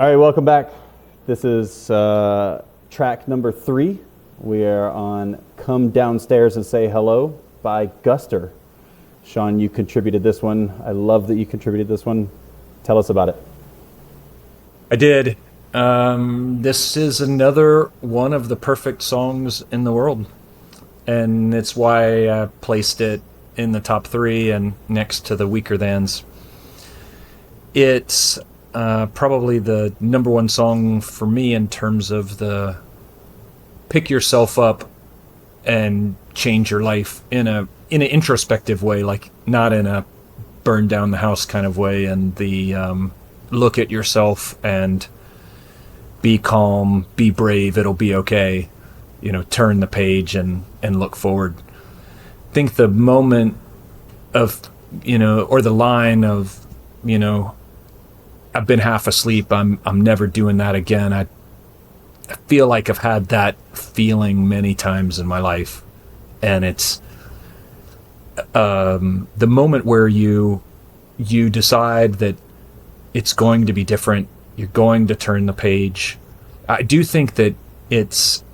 All right, welcome back. This is track number 3. We are on Come Downstairs and Say Hello by Guster. Sean, you contributed this one. I love that you contributed this one. Tell us about it. I did. This is another one of the perfect songs in the world. And it's why I placed it in the top 3 and next to the weaker thans. It's probably the number 1 song for me in terms of the pick yourself up and change your life in an introspective way, like not in a burn down the house kind of way, and the look at yourself and be calm, be brave, it'll be okay, turn the page and look forward. I think the moment of, or the line of, I've been half asleep, I'm never doing that again. I feel like I've had that feeling many times in my life. And it's the moment where you decide that it's going to be different, you're going to turn the page. I do think that it's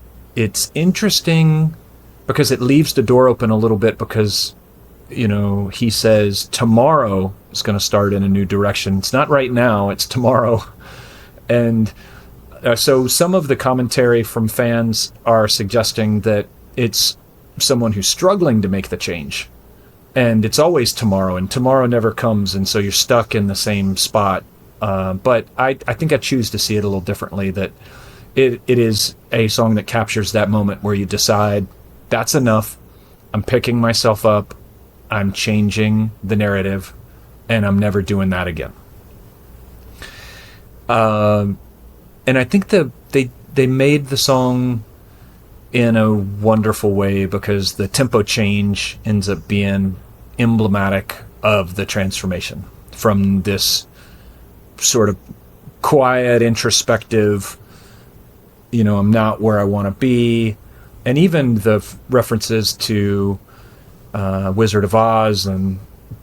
interesting because it leaves the door open a little bit, because he says tomorrow is going to start in a new direction. It's not right now, it's tomorrow. And so some of the commentary from fans are suggesting that it's someone who's struggling to make the change, and it's always tomorrow, and tomorrow never comes, and so you're stuck in the same spot. But I think I choose to see it a little differently, that it is a song that captures that moment where you decide, that's enough, I'm picking myself up, I'm changing the narrative, and I'm never doing that again. And I think they made the song in a wonderful way, because the tempo change ends up being emblematic of the transformation from this sort of quiet, introspective, I'm not where I want to be. And even the references to Wizard of Oz and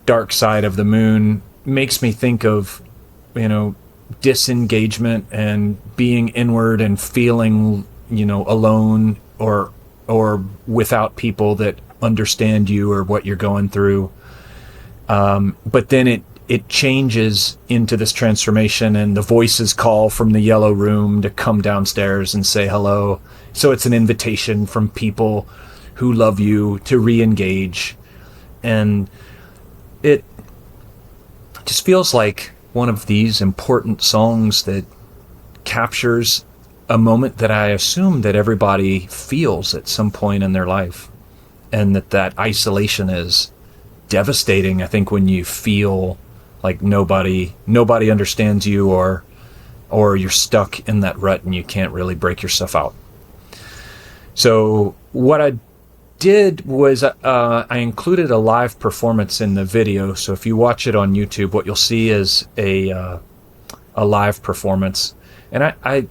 Dark Side of the Moon makes me think of, disengagement and being inward and feeling, alone or without people that understand you or what you're going through. But then it changes into this transformation, and the voices call from the yellow room to come downstairs and say hello. So it's an invitation from people who love you to re-engage. And it just feels like one of these important songs that captures a moment that I assume that everybody feels at some point in their life, and that isolation is devastating. I think when you feel like nobody understands you, or you're stuck in that rut and you can't really break yourself out. So what I did was I included a live performance in the video. So if you watch it on YouTube, what you'll see is a live performance. And I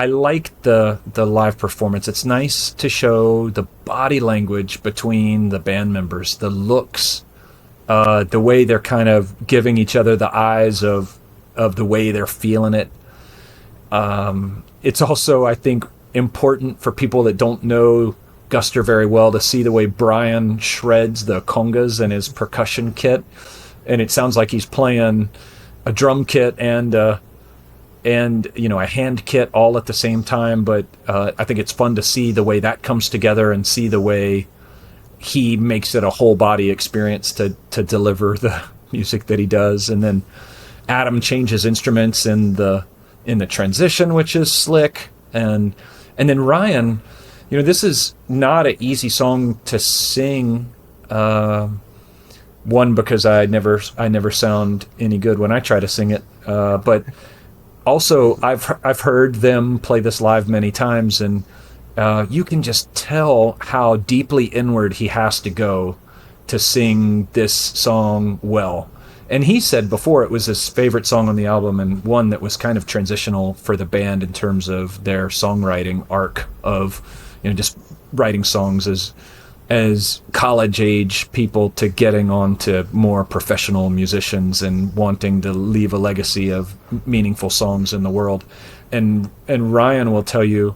like the live performance. It's nice to show the body language between the band members, the looks, the way they're kind of giving each other the eyes of the way they're feeling it. It's also, I think, important for people that don't know Guster very well to see the way Brian shreds the congas in his percussion kit, and it sounds like he's playing a drum kit and a hand kit all at the same time. But I think it's fun to see the way that comes together, and see the way he makes it a whole body experience to deliver the music that he does. And then Adam changes instruments in the transition, which is slick. And then Ryan, this is not an easy song to sing. One, because I never sound any good when I try to sing it. But also I've heard them play this live many times, and you can just tell how deeply inward he has to go to sing this song well. And he said before it was his favorite song on the album, and one that was kind of transitional for the band in terms of their songwriting arc of, just writing songs as college age people to getting on to more professional musicians and wanting to leave a legacy of meaningful songs in the world. And Ryan will tell you,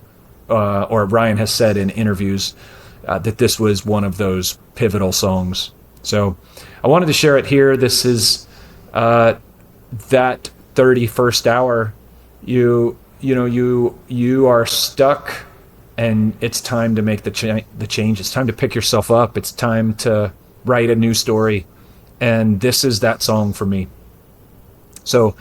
or Ryan has said in interviews, that this was one of those pivotal songs. So I wanted to share it here. This is that 31st hour. You are stuck, and it's time to make the change. It's time to pick yourself up. It's time to write a new story. And this is that song for me. So,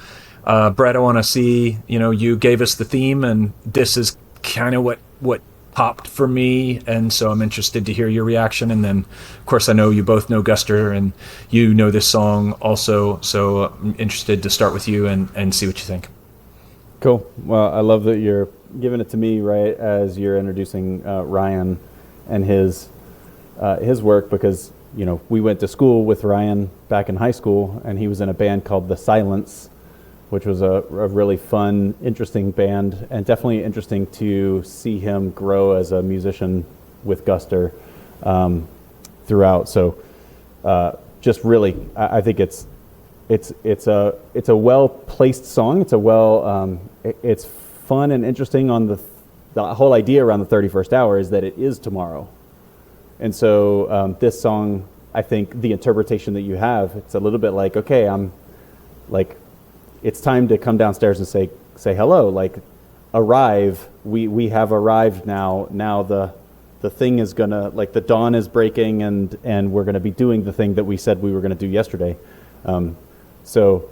Brett, I want to see, you gave us the theme, and this is kind of what popped for me. And so I'm interested to hear your reaction. And then, of course, I know you both know Guster, and you know this song also. So I'm interested to start with you and see what you think. Cool. Well, I love that you're giving it to me right as you're introducing Ryan and his work, because we went to school with Ryan back in high school, and he was in a band called The Silence, which was a really fun, interesting band, and definitely interesting to see him grow as a musician with Guster throughout. So just really, I think it's a well placed song. It's it's fun and interesting. On the whole idea around the 31st hour is that it is tomorrow, and so this song, I think the interpretation that you have, it's a little bit like, okay, it's time to come downstairs and say hello, like arrive. We have arrived now. Now the thing is gonna, like, the dawn is breaking, and we're gonna be doing the thing that we said we were gonna do yesterday. So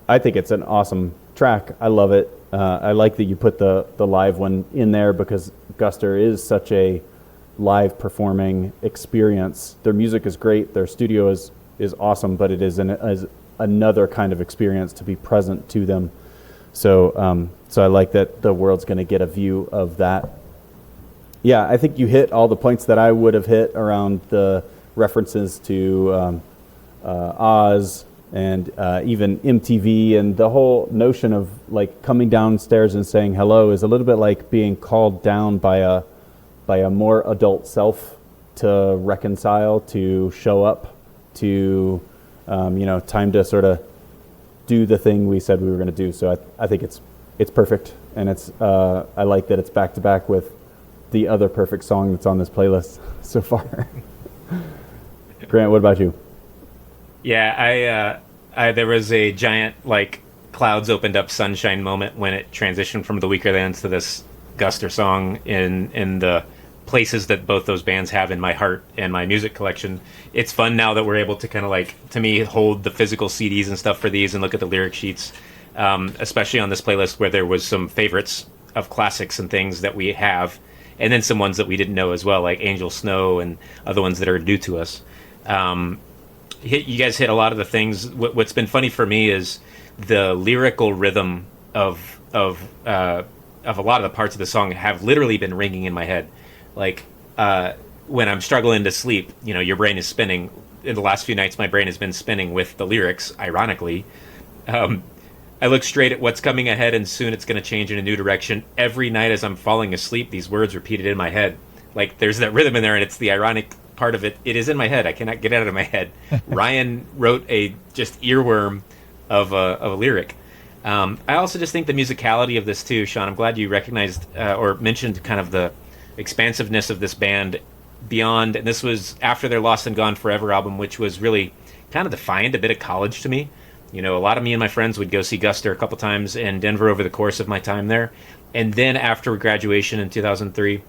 I think it's an awesome track. I love it. I like that you put the live one in there, because Guster is such a live performing experience. Their music is great. Their studio is awesome, but it is another kind of experience to be present to them. So I like that the world's going to get a view of that. Yeah, I think you hit all the points that I would have hit around the references to Oz, and even MTV, and the whole notion of like coming downstairs and saying hello is a little bit like being called down by a more adult self to reconcile, to show up, to time to sort of do the thing we said we were going to do. So I think it's perfect, and I like that it's back to back with the other perfect song that's on this playlist so far. Grant, what about you? Yeah, I there was a giant, like, clouds opened up sunshine moment when it transitioned from the Weaker Thans to this Guster song in the places that both those bands have in my heart and my music collection. It's fun now that we're able to kind of, like, to me, hold the physical CDs and stuff for these and look at the lyric sheets, especially on this playlist where there was some favorites of classics and things that we have, and then some ones that we didn't know as well, like Angel Snow and other ones that are new to us. You guys hit a lot of the things. What's been funny for me is the lyrical rhythm of a lot of the parts of the song have literally been ringing in my head. Like when I'm struggling to sleep, your brain is spinning. In the last few nights, my brain has been spinning with the lyrics, ironically. I look straight at what's coming ahead, and soon it's going to change in a new direction. Every night as I'm falling asleep, these words repeated in my head. Like, there's that rhythm in there, and it's the ironic part of it. It is in my head. I cannot get it out of my head. Ryan wrote a just earworm of a lyric. I also just think the musicality of this too, Sean. I'm glad you recognized or mentioned kind of the expansiveness of this band beyond. And this was after their Lost and Gone Forever album, which was really kind of defined a bit of college to me. A lot of me and my friends would go see Guster a couple times in Denver over the course of my time there. And then after graduation in 2003,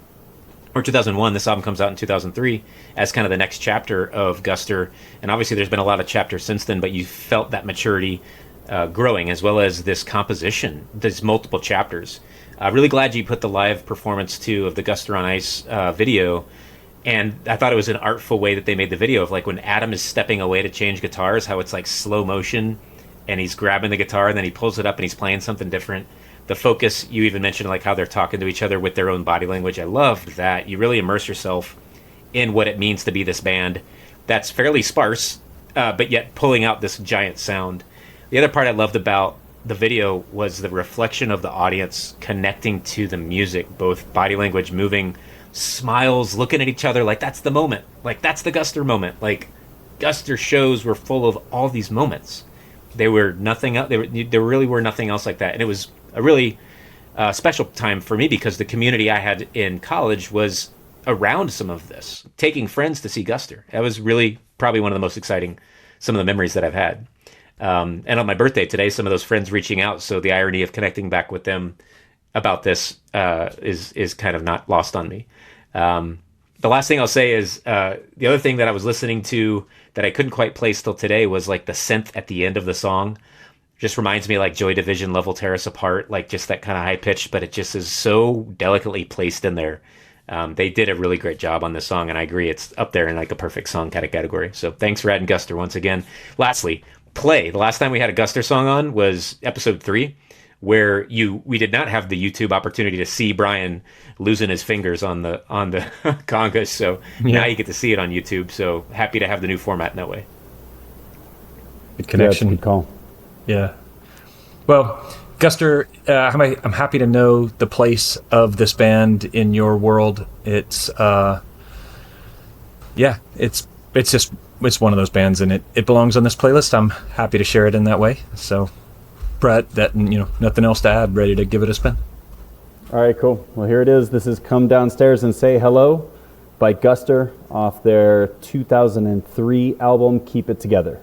or 2001, this album comes out in 2003 as kind of the next chapter of Guster. And obviously there's been a lot of chapters since then, but you felt that maturity growing, as well as this composition, these multiple chapters. Really glad you put the live performance too of the Guster on Ice video. And I thought it was an artful way that they made the video of, like, when Adam is stepping away to change guitars, how it's like slow motion and he's grabbing the guitar and then he pulls it up and he's playing something different. The focus, you even mentioned, like, how they're talking to each other with their own body language. I loved that. You really immerse yourself in what it means to be this band that's fairly sparse, but yet pulling out this giant sound. The other part I loved about the video was the reflection of the audience connecting to the music, both body language moving smiles, looking at each other like that's the moment. Like that's the Guster moment. Like Guster shows were full of all these moments. They were nothing else. There really were nothing else like that. And it was a really special time for me because the community I had in college was around some of this, taking friends to see Guster. That was really probably one of the most exciting, some of the memories that I've had. And on my birthday today, some of those friends reaching out. So the irony of connecting back with them about this is kind of not lost on me. The last thing I'll say is the other thing that I was listening to that I couldn't quite place till today was like the synth at the end of the song. Just reminds me like Joy Division, Level Tear Us Apart, like just that kind of high pitch, but it just is so delicately placed in there. They did a really great job on this song, and I agree it's up there in like a perfect song kind of category. So thanks for adding Guster once again. Lastly, play. The last time we had a Guster song on was episode 3, where we did not have the YouTube opportunity to see Brian losing his fingers on the congas. So now you get to see it on YouTube. So happy to have the new format in that way. Good connection. Yeah, that's a good call. Yeah. Well, Guster, I'm happy to know the place of this band in your world. It's it's one of those bands, and it belongs on this playlist. I'm happy to share it in that way. So, Brett, nothing else to add. Ready to give it a spin? All right, cool. Well, here it is. This is Come Downstairs and Say Hello by Guster off their 2003 album, Keep It Together.